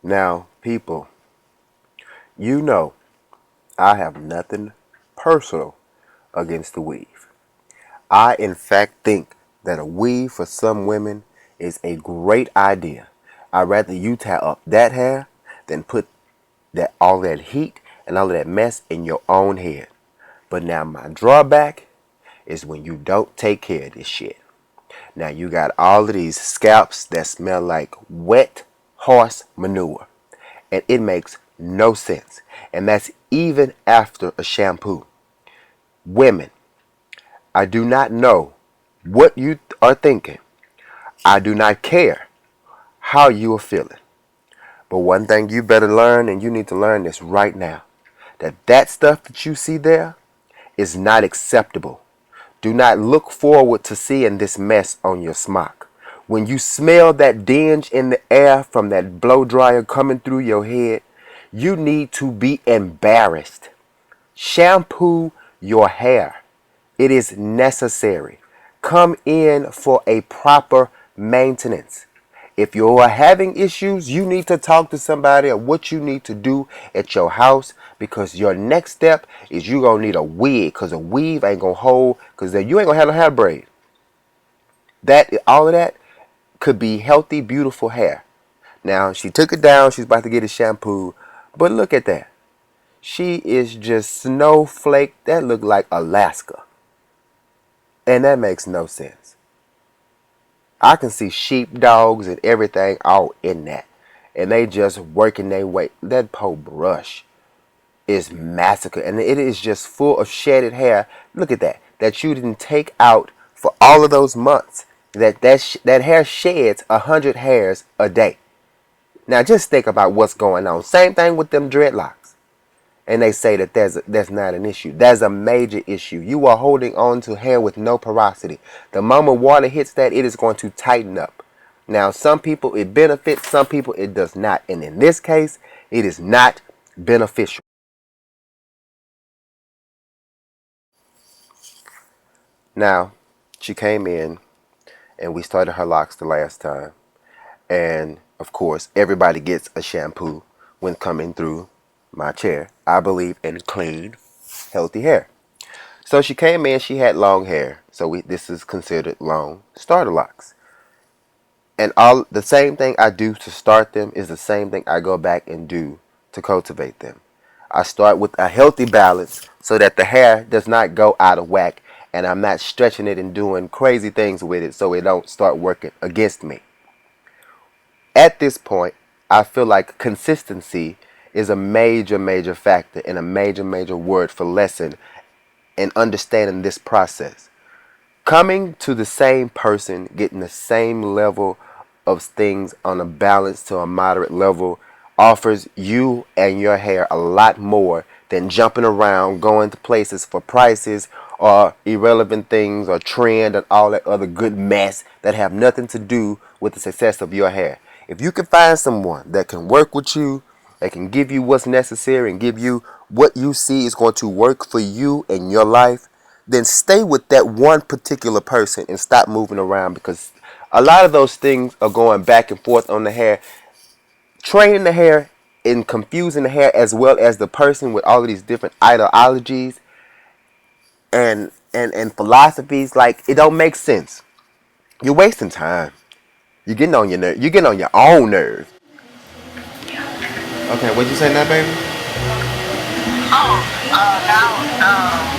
Now, people, you know I have nothing personal against the weave. I, in fact, think that a weave for some women is a great idea. I'd rather you tie up that hair than put all that heat and all of that mess in your own head. But now my drawback is when you don't take care of this shit. Now you got all of these scalps that smell like wet horse manure. And it makes no sense. And that's even after a shampoo. Women, I do not know what you are thinking. I do not care how you are feeling. But one thing you better learn, and you need to learn this right now, that stuff that you see there is not acceptable. Do not look forward to seeing this mess on your smock. When you smell that dinge in the air from that blow dryer coming through your head, you need to be embarrassed. Shampoo your hair. It is necessary. Come in for a proper maintenance. If you are having issues, you need to talk to somebody of what you need to do at your house, because your next step is you're going to need a wig, because a weave ain't going to hold, because you ain't going to have no hair braid. All of that could be healthy, beautiful hair. Now, she took it down. She's about to get a shampoo. But look at that. She is just snowflake. That look like Alaska. And that makes no sense. I can see sheepdogs and everything all in that. And they just working their way. That poor brush is massacred. And it is just full of shedded hair. Look at that. That you didn't take out for all of those months. That hair sheds 100 hairs a day. Now just think about what's going on. Same thing with them dreadlocks. And they say that that's not an issue. That's a major issue. You are holding on to hair with no porosity. The moment water hits that, it is going to tighten up. Now, some people it benefits, some people it does not. And in this case, it is not beneficial. Now, she came in and we started her locks the last time. And of course, everybody gets a shampoo when coming through my chair. I believe in clean, healthy hair. So she came in, she had long hair. So this is considered long starter locks. And all the same thing I do to start them is the same thing I go back and do to cultivate them. I start with a healthy balance so that the hair does not go out of whack and I'm not stretching it and doing crazy things with it so it don't start working against me. At this point, I feel like consistency is a major, major factor and a major, major word for lesson in understanding this process. Coming to the same person, getting the same level of things on a balance to a moderate level offers you and your hair a lot more than jumping around, going to places for prices or irrelevant things or trend and all that other good mess that have nothing to do with the success of your hair. If you can find someone that can work with you, that can give you what's necessary and give you what you see is going to work for you in your life, then stay with that one particular person and stop moving around, because a lot of those things are going back and forth on the hair, training the hair and confusing the hair as well as the person with all of these different ideologies and philosophies. Like, it don't make sense. You're wasting time. You're getting on your nerve. You're getting on your own nerve. Okay, what'd you say now, baby? Oh, now,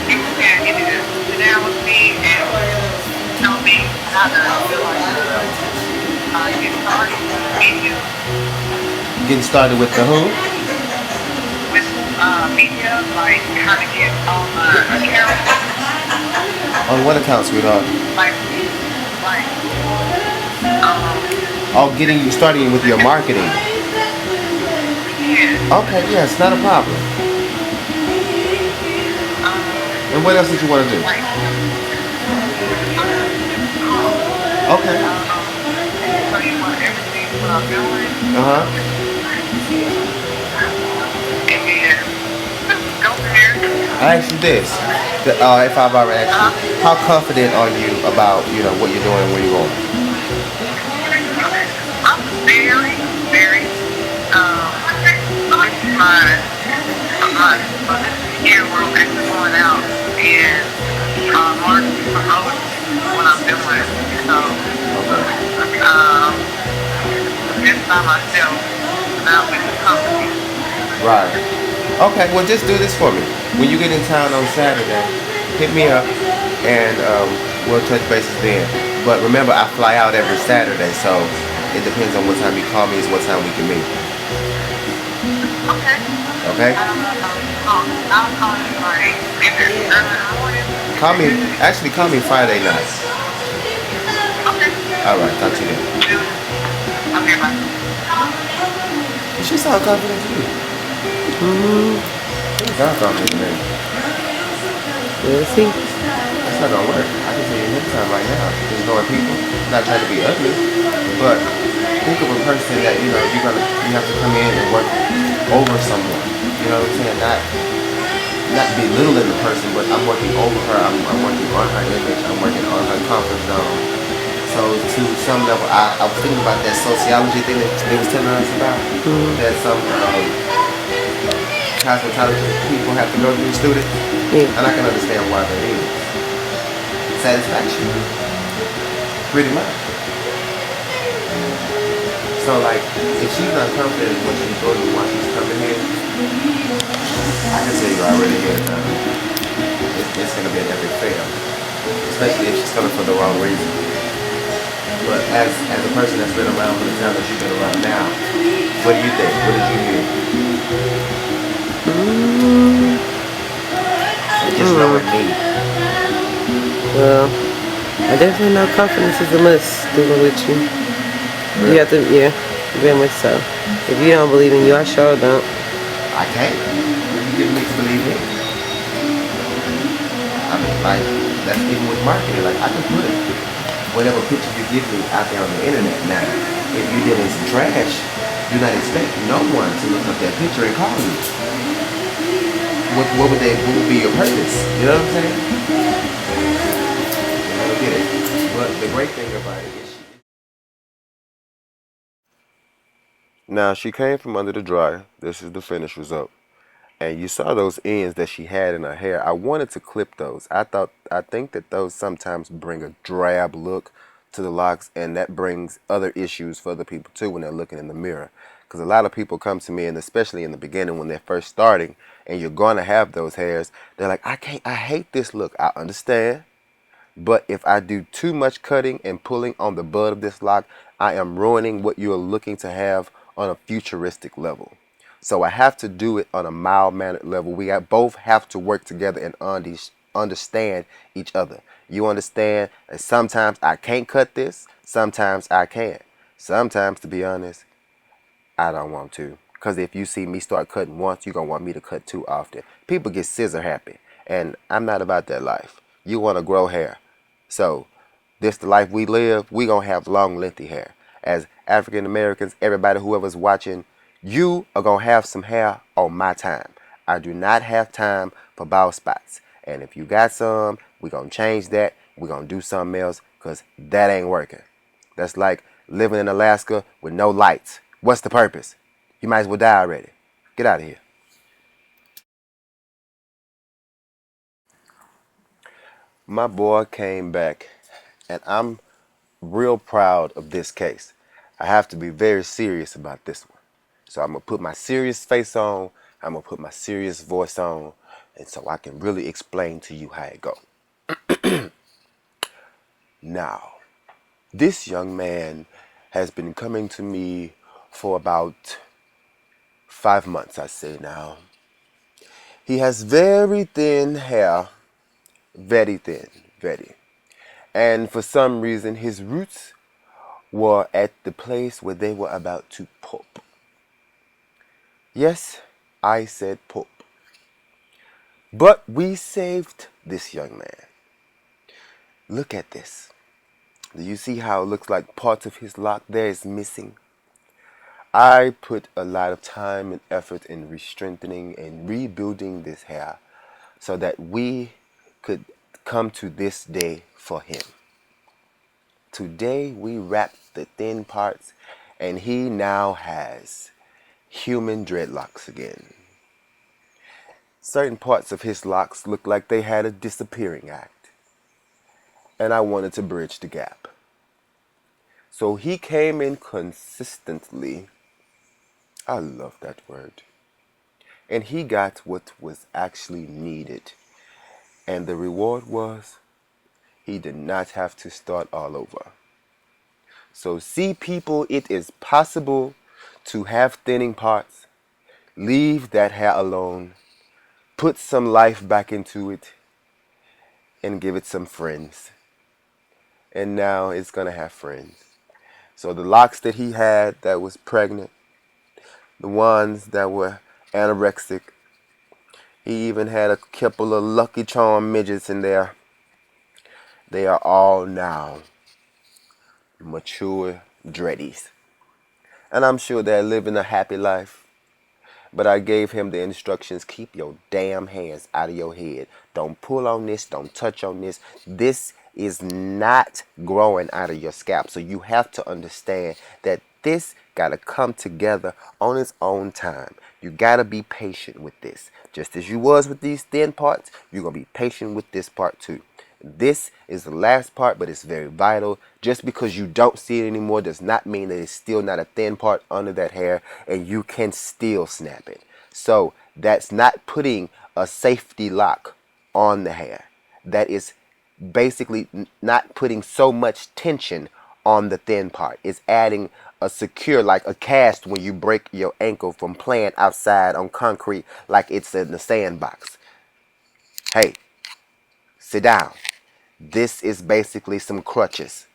you can either sit down with me and tell me how to get started media Getting started with the who? with media, like how to get on account, On what account, sweetheart? like like um Oh, getting you starting with your marketing. yeah Okay, yes, not a problem. And what else did you want to do? like just call Okay. and tell you what everything what I'm doing Uh-huh. and then just go there. I asked you this. If I've already asked you, how confident are you about, what you're doing and where you're going? I'm very, very my hair were actually going out, and Mursty promotes what I'm doing. So Okay. um, just by myself, not with the company. Right. Okay, well, just do this for me. When you get in town on Saturday, hit me up and we'll touch bases then. But remember, I fly out every Saturday, so it depends on what time you call me, is what time we can meet. Okay. Okay? I'll call you like maybe early in the morning. Call me, actually, call me Friday night. Okay. All right, talk to you then. Okay, bye. She sound confident to you. She sound confident to me. We'll see. That's not gonna work. I can tell you next time right now. Just knowing people, not trying to be ugly, but think of a person that you have to come in and work over someone. You know what I'm saying? Not belittling the person, but I'm working over her. I'm working on her image. I'm working on her comfort zone. So to some level, I was thinking about that sociology thing that they was telling us about. That some cosmetology people have to go through students, Yeah. and I can understand why that is. Satisfaction, pretty much. So like, if she's not confident in what she's going to do while she's coming here, I can tell you already here, it's going to be an epic fail. Especially if she's coming for the wrong reason. But as a person that's been around for the time that you've been around now, what do you think? What did you hear? And just knowing me. Well, I definitely know confidence is a must dealing with you. You have to, yeah, very much so. If you don't believe in you, I sure don't. I can't. You give me to believe me. I mean, like, that's even with marketing. Like, I can put whatever picture you give me out there on the internet. Now, if you did some trash, do not expect no one to look up that picture and call you. What would be your purpose? You know what I'm saying? I don't get it. But the great thing about it is now she came from under the dryer. This is the finished result. And you saw those ends that she had in her hair. I wanted to clip those. I think that those sometimes bring a drab look to the locks, and that brings other issues for other people too when they're looking in the mirror. Because a lot of people come to me, and especially in the beginning when they're first starting, and you're going to have those hairs, they're like, I hate this look. I understand. But if I do too much cutting and pulling on the bud of this lock, I am ruining what you're looking to have on a futuristic level. So I have to do it on a mild-mannered level. Both have to work together and understand each other. You understand that sometimes I can't cut this, sometimes I can. Sometimes, to be honest, I don't want to. Because if you see me start cutting once, you're going to want me to cut too often. People get scissor happy. And I'm not about that life. You want to grow hair. So, this the life we live. We going to have long, lengthy hair. As African Americans, everybody, whoever's watching, you are going to have some hair on my time. I do not have time for bald spots. And if you got some, we're going to change that. We're going to do something else because that ain't working. That's like living in Alaska with no lights. What's the purpose? You might as well die already. Get out of here. My boy came back, and I'm real proud of this case. I have to be very serious about this one. So I'm going to put my serious face on. I'm going to put my serious voice on. And so I can really explain to you how it go. Now, this young man has been coming to me for about 5 months, I say now. He has very thin hair, very thin, very. And for some reason, his roots were at the place where they were about to pop. Yes, I said pop. But we saved this young man. Look at this. Do you see how it looks like parts of his lock there is missing? I put a lot of time and effort in re-strengthening and rebuilding this hair so that we could come to this day for him. Today we wrap the thin parts and he now has human dreadlocks again. certain parts of his locks looked like they had a disappearing act. And I wanted to bridge the gap. So he came in consistently. I love that word. And he got what was actually needed. And the reward was he did not have to start all over. So see, people, it is possible to have thinning parts, leave that hair alone, put some life back into it, and give it some friends. And now it's going to have friends. So the locks that he had that was pregnant, the ones that were anorexic, he even had a couple of Lucky Charm midgets in there. They are all now mature dreadies. And I'm sure they're living a happy life. But I gave him the instructions, keep your damn hands out of your head. Don't pull on this, don't touch on this. This is not growing out of your scalp. So you have to understand that this got to come together on its own time. You got to be patient with this. Just as you was with these thin parts, you're going to be patient with this part too. This is the last part, but it's very vital. Just because you don't see it anymore does not mean that it's still not a thin part under that hair and you can still snap it. So that's not putting a safety lock on the hair. That is basically not putting so much tension on the thin part. It's adding a secure, like a cast when you break your ankle from playing outside on concrete like it's in the sandbox. Hey, sit down. This is basically some crutches.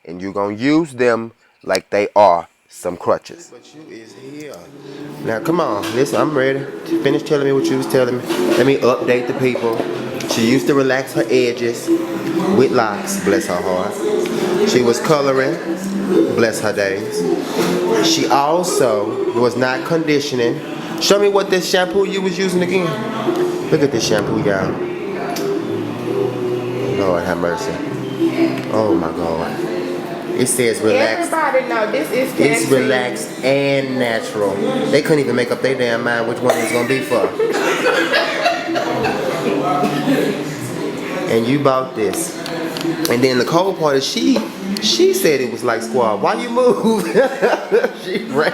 And you're going to use them like they are some crutches. But you is here. Now, come on. Listen, I'm ready. Finish telling me what you was telling me. Let me update the people. She used to relax her edges with locks. Bless her heart. She was coloring. Bless her days. She also was not conditioning. Show me what this shampoo you was using again. Look at this shampoo, y'all. Lord have mercy. Oh my God. It says relaxed. Everybody know this is It's cancer. relaxed and natural. They couldn't even make up their damn mind which one it was gonna be for. And you bought this. And then the cold part is she said it was like squad. Why you move? She ran.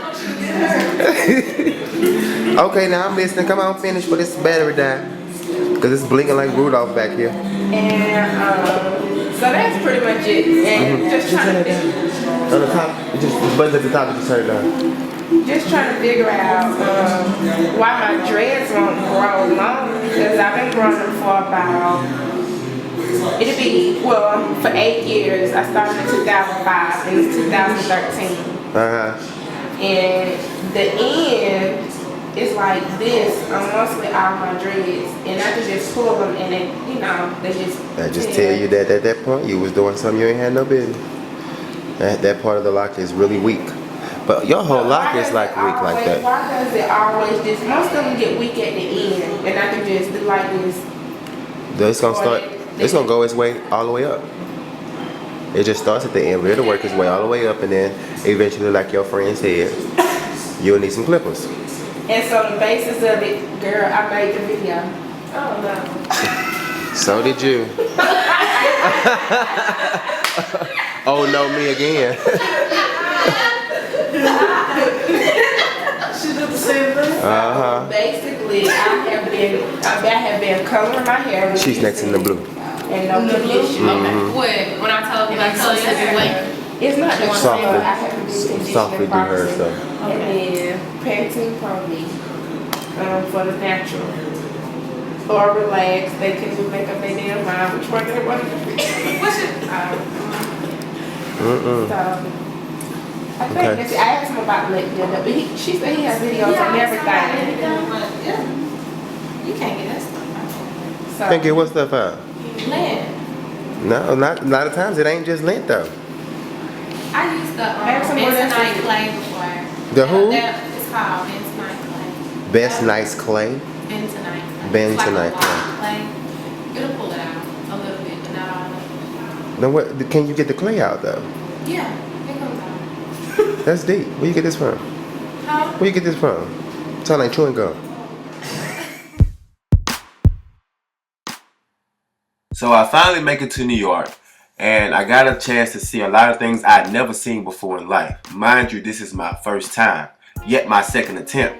Okay, now I'm listening. Come on, finish for this battery die. Because it's blinking like Rudolph back here. And so that's pretty much it. And just trying to On the top, just the button at the top, just turn it down. just trying to figure out why my dreads won't grow long, because I've been growing them for about, it'll be, well, for 8 years. I started in 2005 and it's 2013. And the end is like this on mostly all my dreads, and I can just pull them and then, you know, they just I just tell you that at that point you was doing something you ain't had no business. That part of the lock is really weak. But your whole lock is like weak like that. Why does it always just, most of them get weak at the end, and I can just do like this. It's gonna start. It's gonna go its way all the way up. It just starts at the end, but it'll work its way all the way up, and then eventually, like your friend said, you'll need some clippers. And so the basis of it, girl, I made the video. Oh no. So did you. Oh no, me again. She did the same thing. Basically, I have been coloring my hair. She's next in the blue. And no conditioner. What? When I tell you to wait. It's not the Softly. one. I have to do conditioning Softly do her properly. stuff. And then Pantene Pro V for the natural. Or relax. They can do make up their damn mind. Which one they want to do? What's it? So, I think that's it. I asked him about lip buildup, but she said he has videos on everything. Yeah. You can't get that stuff. So, Think it what stuff out? Lint. No, not a lot of times it ain't just lint though. I used the Have some more bentonite lessons. clay before. The who? It's called bentonite clay. Best nice clay. Bentonite clay. Bentonite It's like a clay. It'll pull it out a little bit, but not all of it. Now what? Can you get the clay out though? Yeah, it comes out. That's deep. Where you get this from? Huh? Where you get this from? Sound like chewing gum. So I finally make it to New York, and I got a chance to see a lot of things I'd never seen before in life. Mind you, this is my first time, yet my second attempt.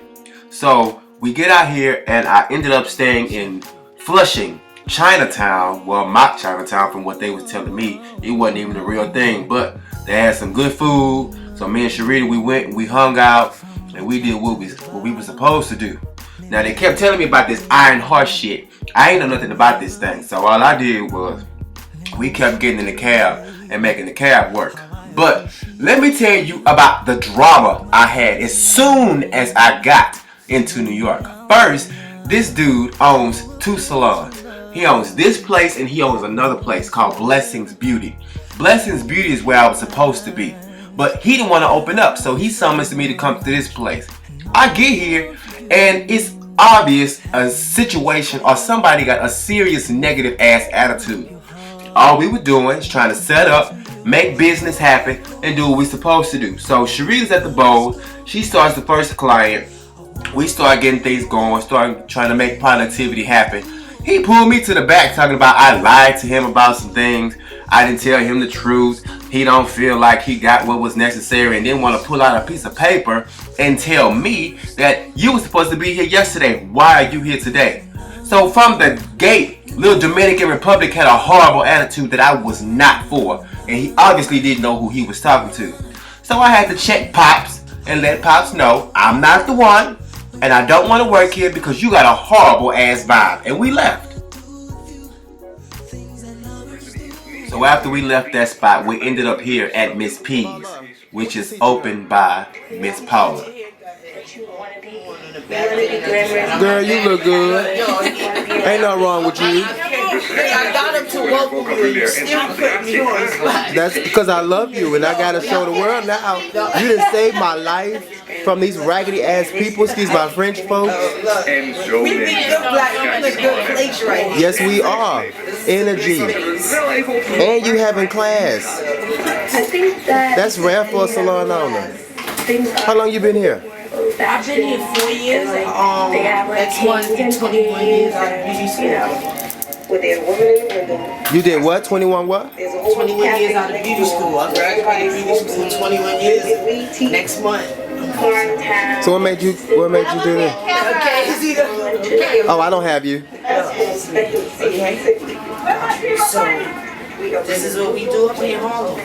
So we get out here, and I ended up staying in Flushing, Chinatown. Well, mock Chinatown from what they was telling me. It wasn't even a real thing, but they had some good food. So me and Sharita, we went and we hung out, and we did what we were supposed to do. Now they kept telling me about this iron horse shit. I ain't know nothing about this thing, so all I did was we kept getting in the cab and making the cab work. But let me tell you about the drama I had as soon as I got into New York. First, this dude owns 2 salons. He owns this place and he owns another place called Blessings Beauty. Blessings Beauty is where I was supposed to be, but he didn't want to open up, so he summons me to come to this place. I get here and it's obvious a situation or somebody got a serious negative ass attitude. All we were doing is trying to set up, make business happen, and do what we're supposed to do. So Sharita's at the bowl. She starts the first client. We start getting things going, start trying to make productivity happen. He pulled me to the back talking about I lied to him about some things. I didn't tell him the truth. He don't feel like he got what was necessary and didn't want to pull out a piece of paper and tell me that you were supposed to be here yesterday. Why are you here today? So from the gate, little Dominican Republic had a horrible attitude that I was not for. And he obviously didn't know who he was talking to. So I had to check Pops and let Pops know I'm not the one. And I don't want to work here because you got a horrible ass vibe. And we left. So after we left that spot, we ended up here at Miss P's, which is opened by Miss Paula. Girl, you look good. Ain't nothing wrong with you. I got him to welcome you. You still put me on the spot. That's because I love you and I gotta show the world now. You done saved my life from these raggedy ass people, excuse my French folks. We think you're black. You're in a good place right here. Yes, we are. Energy. And you having class. That's rare for a salon owner. How long you been here? I've been here 4 years. Next month, 21 years out of beauty school. You did what? 21 what? 21 years out of beauty school. I graduated beauty school 21 years. Next month. So what made you do that? Oh, I don't have you. So, this is what we do up here in Harlem.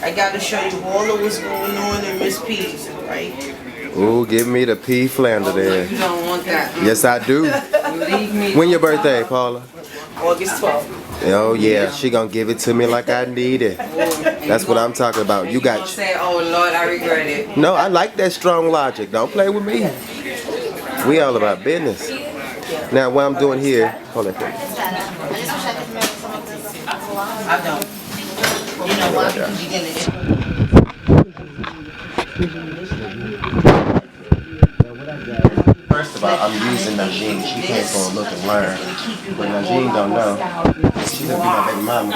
I gotta show you all of what's going on in Miss P's, right? Ooh, give me the P Flander there. You don't want that. Yes, I do. Believe me. When your birthday, Paula? August 12th. Oh yeah, she gonna give it to me like I need it. That's what I'm talking about. You Don't got. say, oh Lord, I regret it. No, I like that strong logic. Don't play with me. We all about business. Now, what I'm doing here, hold on. I don't. You know why? Because you're gonna. First of all, I'm using Najee. She came for a look and learn. But Najee don't know. She's gonna be my baby mama.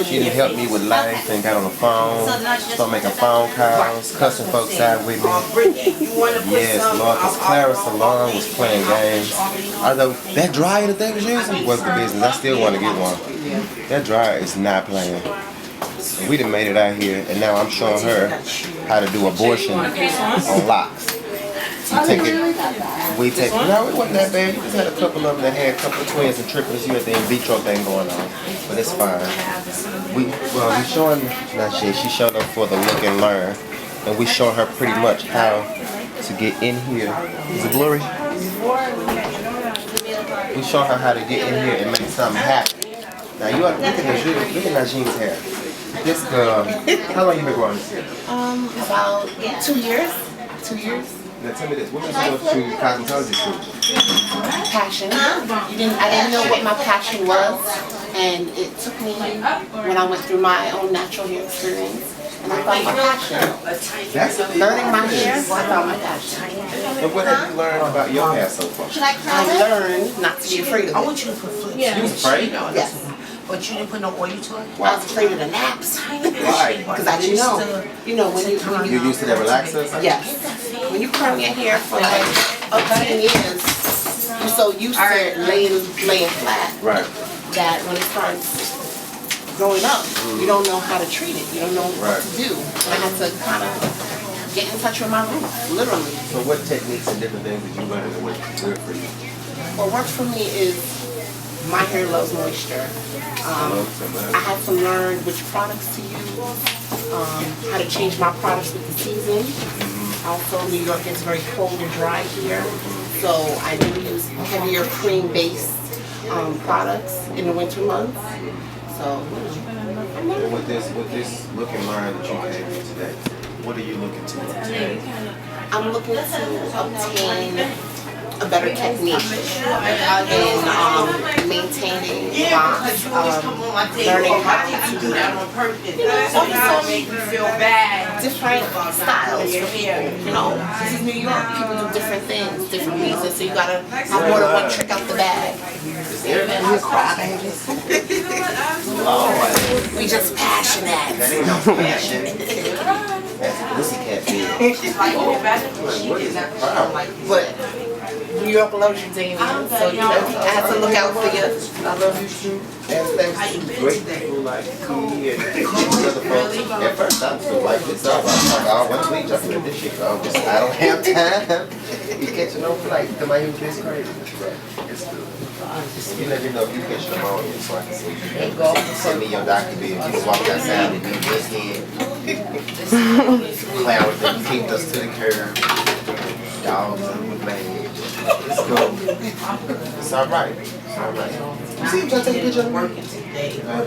She done helped me with life and got on the phone. Start making phone calls, cussing folks out with me. Yes, Lord, because Clara Salon was playing games. Although that dryer that they was using was the business. I still want to get one. That dryer is not playing. We done made it out here, and now I'm showing her how to do abortion on locks. No, it wasn't that bad. You just had a couple of them that had a couple of twins and triplets. You had the in vitro thing going on, but it's fine. We showing she showed up for the look and learn, and we showing her pretty much how to get in here. Is it blurry? We showing her how to get in here and make something happen. Now you look at Najeem's hair. This girl, how long you been growing this hair? About 2 years. 2 years. Now tell me this, what made you go to cosmetology school? Passion. I didn't know what my passion was, and it took me when I went through my own natural hair experience, and I found my passion. That's Learning my hair, I found my passion. And what have you learned about your hair so far? I learned not to be afraid of I it. want you to put flips. You was afraid? Yes. But you didn't put no oil to it? I was afraid of the naps. Why? Because I didn't know. You know, when You used to that relaxer? yes. When you curl your hair for like up to 10 years, you're so used to laying flat. Right. that when it starts growing up, you don't know how to treat it. You don't know what to do. I had to kind of get in touch with my roots, literally. So what techniques and different things did you learn that work good for you? What works for me is my hair loves moisture. I had to learn which products to use, how to change my products with the season. Also, New York is very cold and dry here, so I do use heavier cream-based products in the winter months. So, with this look and learn that you came here today, what are you looking to obtain? I'm looking to obtain a better technique in maintaining locks, learning how to different styles for people. You know, this is New York. People do different things, different reasons. So you gotta have more than one trick out the bag. We just passionate. That ain't no passion. That's a pussycat feel. She's like, oh, imagine But New York loves you, Damian. So you know, I have to look out for you. I love you too. And thanks to great people like me and other folks. At first I was like this up. I was like, oh, once we jump into this shit, I don't have time. You catching no flight. Come out here with this crazy. It's good. You let me know if you catch pneumonia so I can see you. Send me your doctor bill. You just walk outside with me in his head. Clowns that kicked us to the curb. Dogs and the man. It's cool. It's alright. It's alright. You see, if I take a picture of working today. You know.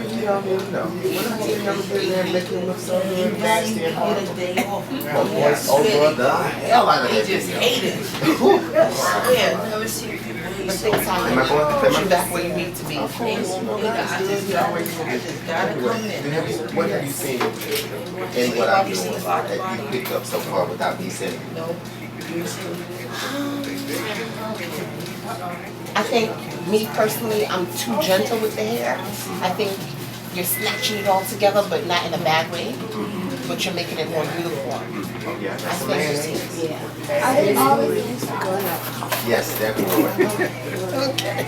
When I take another picture and make him look so good, nasty and hard. My voice over the hell out of that video. But things happen. Am I going to Put you back where you need to be. Of course. What have you seen in what I'm doing that you picked up so far without me saying? I think, me personally, I'm too gentle with the hair. I think you're snatching it all together, but not in a bad way. But you're making it more uniform. Oh, yeah, I that's think, amazing. yeah. Are they always good? Yes, definitely. Okay.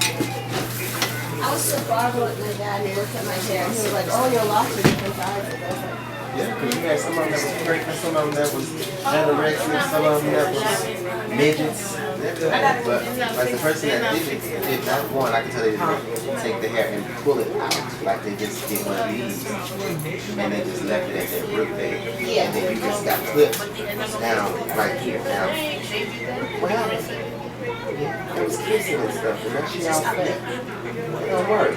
I was so bothered with my dad and he looked at my hair and he was like, oh, your locks are different sizes. I was like, Yeah, because you had some of them that was pregnant, some of them that was anorexic, some of them that was midgets. But like the person that did not want, I can tell they didn't take the hair and pull it out. Like they just did one of these. And they just left it at their root there. And then you just got clipped down right here. Now, what happened? It was kissing and stuff, and that shit all fat. It don't work.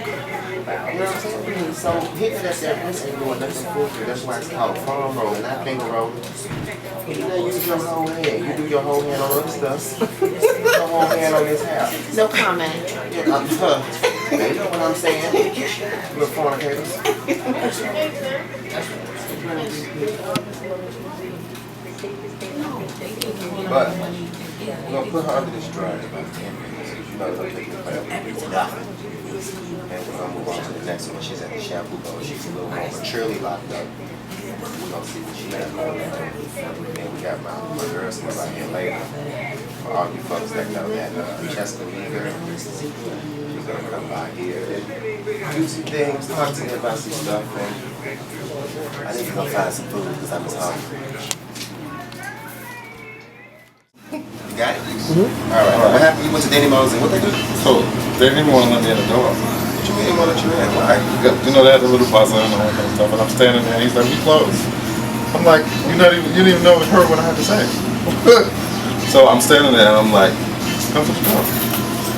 You know what I'm saying? So hitting it at that wrist ain't doing nothing for you. That's why it's called foam rolling, not finger rolling. When you don't use your whole hand, you do your whole hand on other stuff. Your whole hand on this house. No comment. Yeah, I'm tough. You know what I'm saying? Little fornicators. But we're gonna put her under this dryer in about 10 minutes. You know, it'll take the forever. And we're gonna move on to the next one. She's at the shampoo bowl. She's a little more maturely locked up. We're gonna see what she has going on. And we got my girls come out here later. For all you folks that know that Jessica Meager, she's gonna come by here and do some things, talk to me about some stuff. And I need to go find some food because I'm hungry. You got it? Alright. What happened? You went to Danny Mo's and what they do? So they didn't want to let me in the door. What you mean they want to let you in? Why? You know, they had the little buzzer and all that kind of stuff. And I'm standing there and he's like, we closed. I'm like, you didn't even know it heard what I had to say. So I'm standing there and I'm like, come to the door.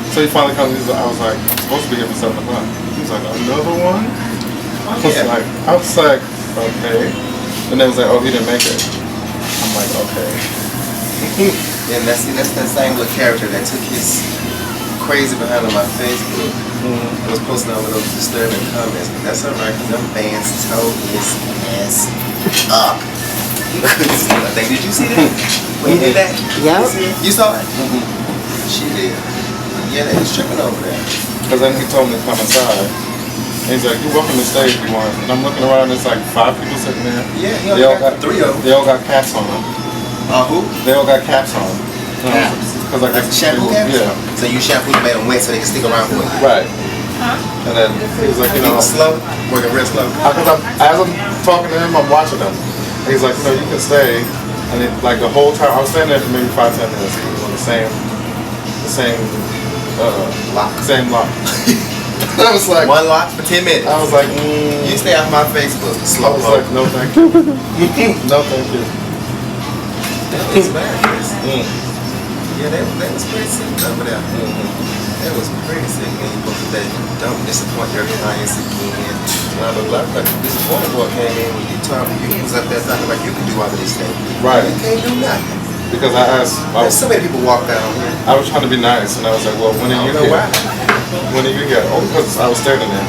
So he finally comes, I was like, I'm supposed to be here for 7 o'clock. He's like, another one? I was like, okay. And then he was like, oh, he didn't make it. I'm like, okay. And that's that same little character that took his crazy behind on my Facebook. I was posting all of those disturbing comments, but that's alright because them fans told his ass up. Did you see that? When he did that? Yep. You saw it? She did. Yeah, they was tripping over there. Because then he told me to come inside. And he's like, you're welcome to stay if you want. And I'm looking around, there's like 5 people sitting there. Yeah, he only got 3 of them. They all got caps on them. Who? They all got caps on. Caps? Because Like shampoo caps? Yeah. So you shampoo to make them wet so they can stick around for you? Right. And then he was like, you He know, was slow, working real slow. as I'm talking to him, I'm watching him. He's like, you know, you can stay. And it, like the whole time, I was standing there for maybe 5-10 minutes. He was on the same lock. Same lock. I was like, one lock for 10 minutes. I was like, you stay off my Facebook. I Slow. was like, no thank you. No thank you. That was bad, Chris. Yeah, that was pretty sick over there. That was pretty sick, man. You supposed to say, don't disappoint your clients again. Blah, blah, blah. But the disappointing boy came in when you told me you was up there talking like you could do all of these things. Right. You can't do nothing. Because I asked, There's so many people walk down here. I was trying to be nice, and I was like, well, when are you know here? why. When are you here? Oh, because I was standing there.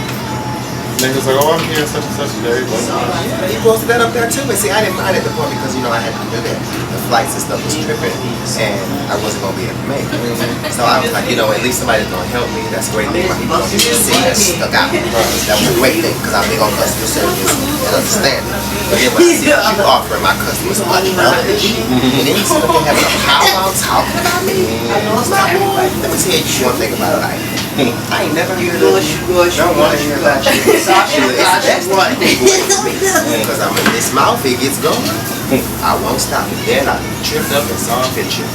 And he was like, oh, I'm here such and such a day. Yeah, he posted that up there too. And see, I didn't mind at the point because, you know, I had to do that. The flights and stuff was tripping, and I wasn't going to be able to make it. So I was like, you know, at least somebody's going to help me. That's a great thing. My people see that stuck out. That was a great thing because I'm big on customer service and understanding. But then when I see you offering my customers much better than shit, and then you sit up there having a powwow talking about me, let me tell you one thing about life. I ain't never heard of you. Don't want to hear about you. That's one thing because I'm in this mouth, it gets going. I won't stop it. Then I tripped up and saw a picture.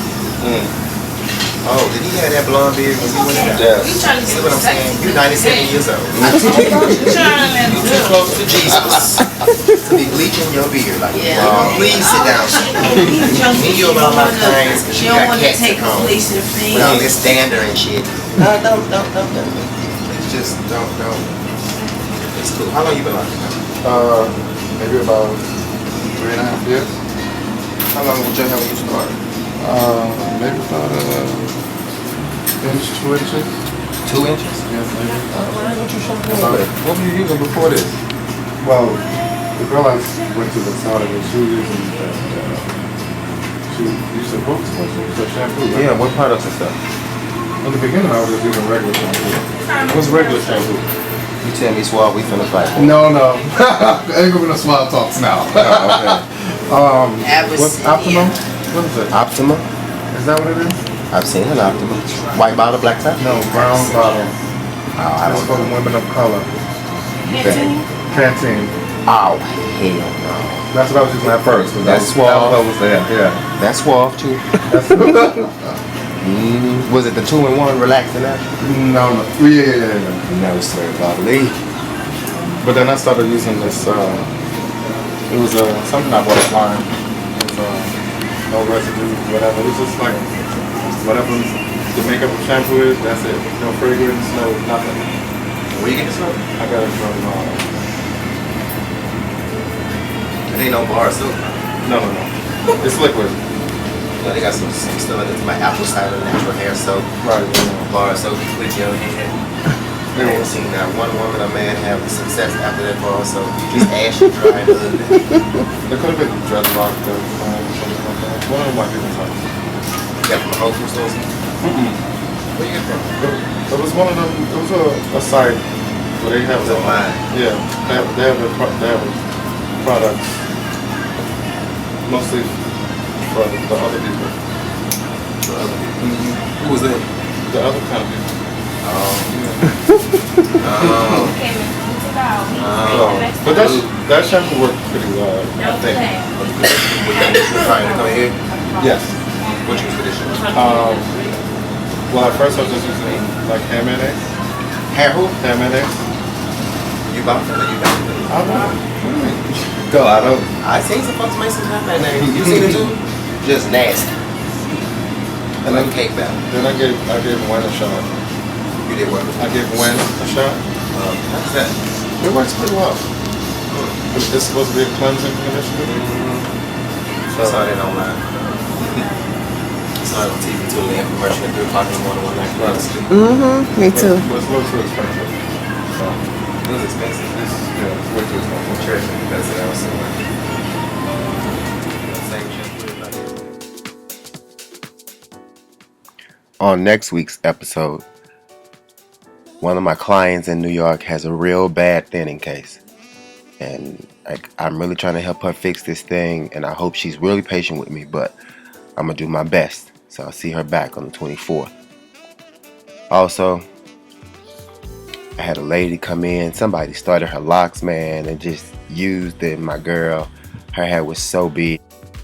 Oh, did he have that blonde beard when he went in there? Yeah. See what I'm saying? You're 97 years old. You're too close to Jesus to be bleaching your beard like that. Please sit down. Me, you about my clients because you got cats at home. With all this dander and shit. No, don't. It's just don't. It's cool. How long you been on it now? Maybe about 3.5 years. How long was your hair when you started? Maybe about inch, 2 inches. 2 inches? Yes, maybe. What were you using before this? Well, the girl I went to the salon with, she was using she used to books, so shampoo. Right? Yeah, what products and stuff? In the beginning, I was just using regular shampoo. What's regular shampoo? You tell me, Swab, we finna fight. No. Ain't gonna be no small talks now. What's Optimum? What is it? Optima? Is that what it is? I've seen an Optima. White bottle, black top? No, brown bottle. I It's don't for know. women of color. Pantene. Oh, hell no. That's what I was using at first. That's That Suave. was there, yeah. That's Suave too. Was it the 2-in-1 relaxing that? No. Yeah. No, sir, Bobbly. But then I started using this, it was something I bought offline. It was no residue, whatever. It was just like, whatever the makeup shampoo is, that's it. No fragrance, no nothing. Where you get this from? I got it from, It ain't no bar soap. no. It's liquid. Yeah, they got some stuff that's my apple cider natural hair soap. Right, Bar soap you put your head. I haven't seen that one woman or man have success after that bar soap. Just ashy, dry, and ugly. It could have been dreadlock or something like that. One of my people's house. Got from the Whole Foods stores? Where you get from? It was one of them, it was a site where they have It was online. Yeah, they have products mostly for the other people. Who was that? The other kind of people. But that shampoo worked pretty well, I think. Trying to come here? Yes. What you use for this shit? Well, at first I was just using like hair mayonnaise. Hair who? Hair mayonnaise. You bought it or you got it? I don't know. Go, I don't. I seen some folks make some hair mayonnaise. You seen it too? Just nasty. And Like then, cake batter. then I gave Wen a shot. You did what? I gave Wen a shot. How's that? It works pretty well. It's supposed to be a cleansing conditioner. I saw that online. I saw it on TV too, the infomercial that they're talking more than one night. Me too. But it's a little too expensive. So, It was expensive. it's way too expensive. Church, that's what I was saying. Same shampoo, like On next week's episode, one of my clients in New York has a real bad thinning case. And I'm really trying to help her fix this thing, and I hope she's really patient with me, but I'm going to do my best. So I'll see her back on the 24th. Also, I had a lady come in. Somebody started her locks, man, and just used it. My girl, her hair was so big.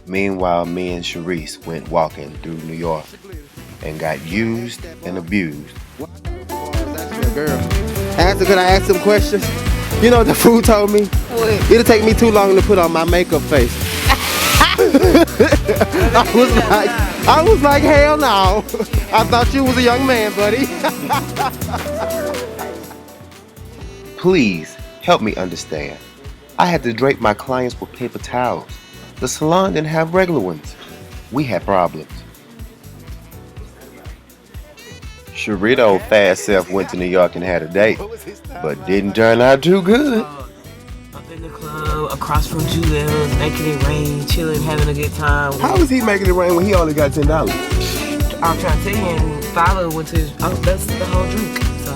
Meanwhile, me and Sharice went walking through New York and got used and abused. Girl, could I ask some questions? You know what the food told me? What? It'll take me too long to put on my makeup face. I was like, hell no. I thought you was a young man, buddy. Please help me understand. I had to drape my clients with paper towels. The salon didn't have regular ones. We had problems. Sharita old fast self went to New York and had a date, but didn't turn out too good. Up in the club, across from Julia's, making it rain, chilling, having a good time. How was he making it rain when he only got $10? I'm trying to tell you, and Fowler went to, that's the whole drink. So.